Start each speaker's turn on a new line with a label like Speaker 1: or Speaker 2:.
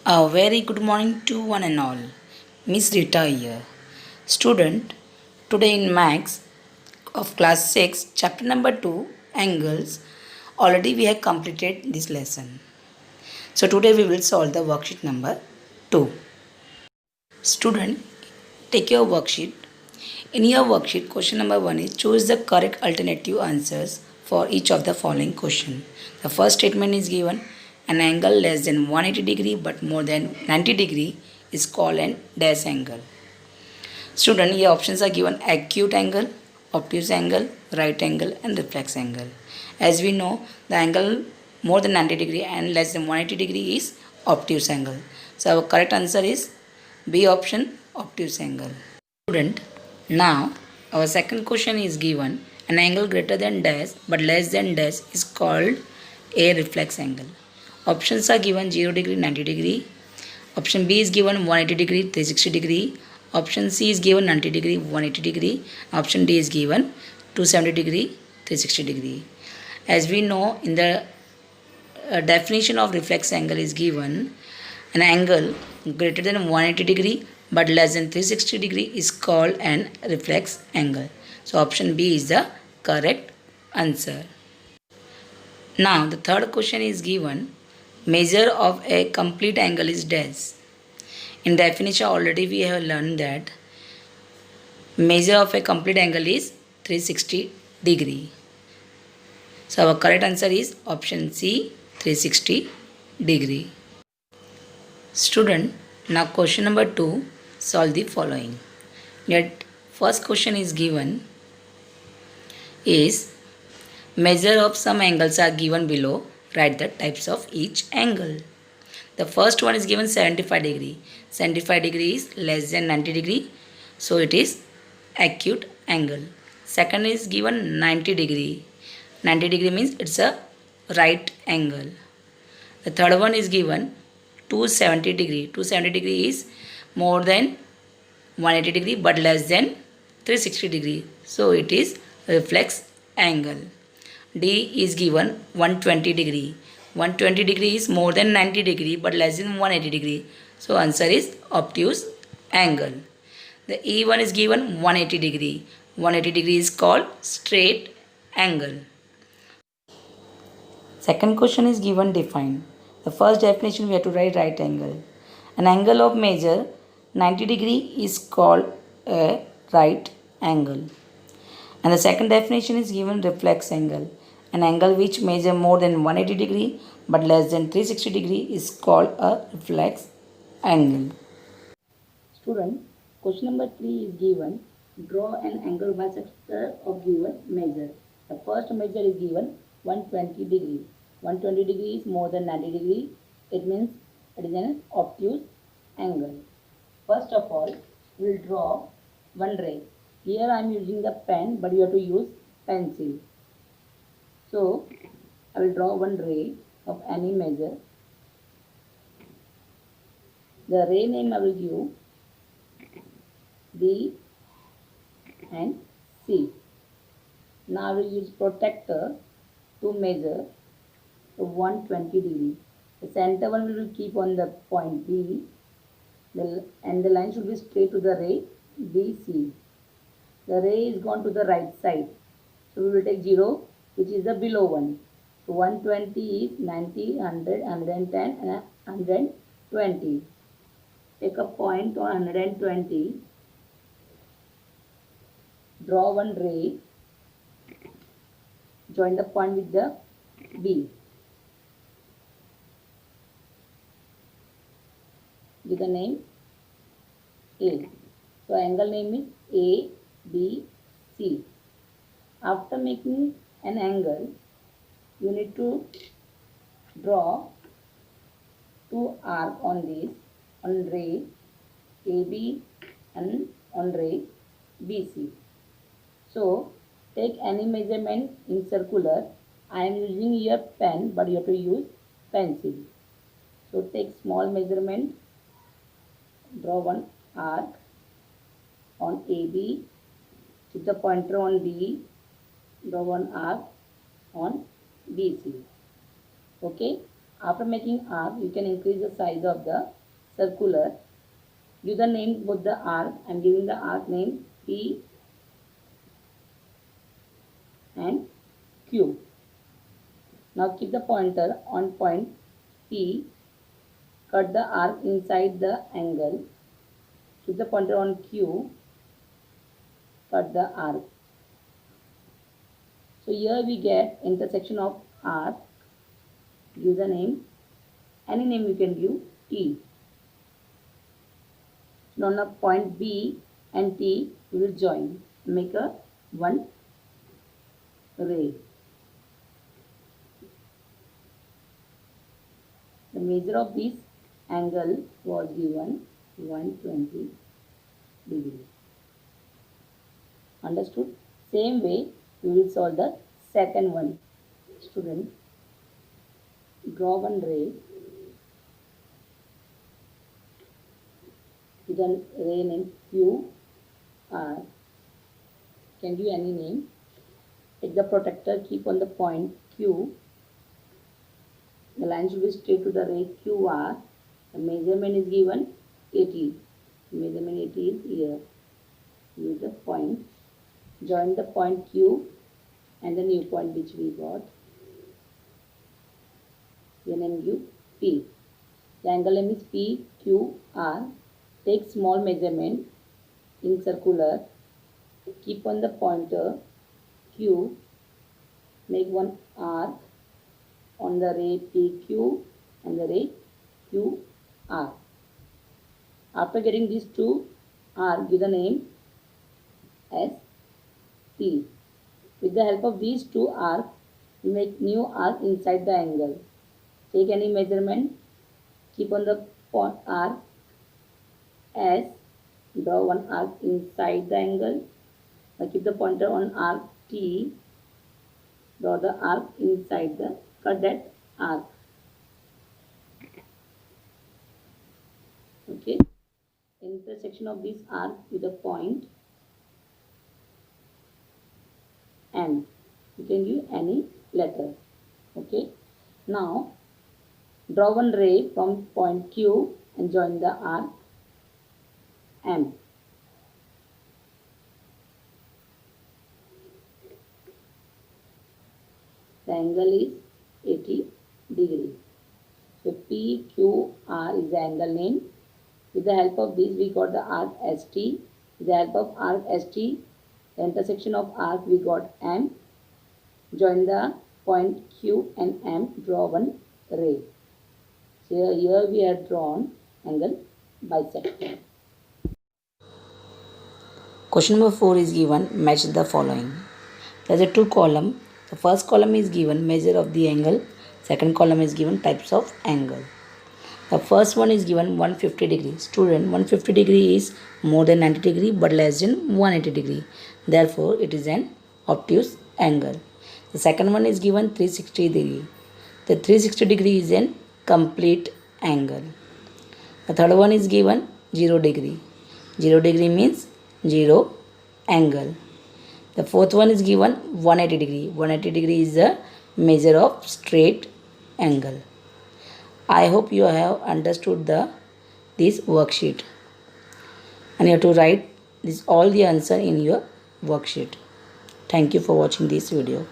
Speaker 1: A very good morning to one and all. Miss Rita here. Student, today in Max of class 6, chapter number 2, angles, already we have completed this lesson. So today we will solve the worksheet number 2. Student, take your worksheet. In your worksheet, question number 1 is choose the correct alternative answers for each of the following question. The first statement is given an angle less than 180 degree but more than 90 degree is called an dash angle. Student, here options are given acute angle, obtuse angle, right angle and reflex angle. As we know, the angle more than 90 degree and less than 180 degree is obtuse angle. So our correct answer is B option, obtuse angle. Student, now our second question is given an angle greater than dash but less than dash is called a reflex angle. Options are given 0 degree, 90 degree. Option B is given 180 degree, 360 degree. Option C is given 90 degree, 180 degree. Option D is given 270 degree, 360 degree. As we know, in the definition of reflex angle is given an angle greater than 180 degree but less than 360 degree is called an reflex angle. So option B is the correct answer. Now the third question is given measure of a complete angle is dash. In definition already we have learned that measure of a complete angle is 360 degree. So our correct answer is option C 360 degree. Student, now question number 2, solve the following. Yet first question is given is measure of some angles are given below. Write the types of each angle. The first one is given 75 degree. 75 degree is less than 90 degree. So it is acute angle. Second is given 90 degree. 90 degree means it's a right angle. The third one is given 270 degree. 270 degree is more than 180 degree but less than 360 degree. So it is reflex angle. D is given 120 degree. 120 degree is more than 90 degree but less than 180 degree. So answer is obtuse angle. The E1 is given 180 degree. 180 degree is called straight angle. Second question is given define. The first definition we have to write right angle. An angle of measure 90 degree is called a right angle. And the second definition is given reflex angle. An angle which measure more than 180 degree but less than 360 degree is called a reflex angle. Student, question number 3 is given. Draw an angle bisector of given measure. The first measure is given 120 degree. 120 degree is more than 90 degree. It means it is an obtuse angle. First of all, we will draw one ray. Here I am using the pen, but you have to use pencil. So I will draw one ray of any measure. The ray name I will give B and C. Now I will use protractor to measure 120 degree. The center one we will keep on the point B and the line should be straight to the ray BC. The ray is gone to the right side. So we will take 0 which is the below one. So 120 is 90, 100, 110 and 120. Take a point on 120. Draw one ray. Join the point with the B. Give the name A. So angle name is A, B, C. After making an angle, you need to draw two arcs on this, on ray AB and on ray BC. So take any measurement in circular. I am using here pen, but you have to use pencil. So take small measurement, draw one arc on AB, keep the pointer on B, draw one arc on BC. Okay. After making arc, you can increase the size of the circular. Give the name both the arc. I am giving the arc name P and Q. Now keep the pointer on point P. Cut the arc inside the angle. Keep the pointer on Q. Cut the arc. So here we get intersection of arc. Give the name. Any name you can give T. Now on the point B and T we will join. Make a one ray. The measure of this angle was given 120 degree. Understood? Same way we will solve the second one. Student, draw one ray with a ray name Q R. Can give any name. Take the protector, keep on the point Q. The line should be straight to the ray QR. The measurement is given 80. Measurement 80 is here. Use the point. Join the point Q and the new point which we got. Then name give P. The angle name is PQR. Take small measurement in circular. Keep on the pointer Q. Make one arc on the ray PQ and the ray QR. After getting these two arcs, give the name ST. With the help of these two arcs, we make new arc inside the angle. Take any measurement, keep on the arc S, draw one arc inside the angle. Now keep the pointer on arc T, draw the arc inside the, cut that arc. Okay, intersection of this arc with a point M. You can give any letter. Okay, now draw one ray from point Q and join the arc M. The angle is 80 degree. So PQR is the angle name. With the help of this we got the arc ST. With the help of arc ST, the intersection of arc we got M. Join the point Q and M, draw one ray. So here we have drawn angle bisector. Question number 4 is given, match the following. There is a two column. The first column is given measure of the angle. Second column is given types of angle. The first one is given 150 degree. Student, 150 degree is more than 90 degree but less than 180 degree. Therefore, it is an obtuse angle. The second one is given 360 degree. The 360 degree is an complete angle. The third one is given 0 degree. 0 degree means 0 angle. The fourth one is given 180 degree. 180 degree is the measure of straight angle. I hope you have understood this worksheet. And you have to write all the answer in your worksheet. Thank you for watching this video.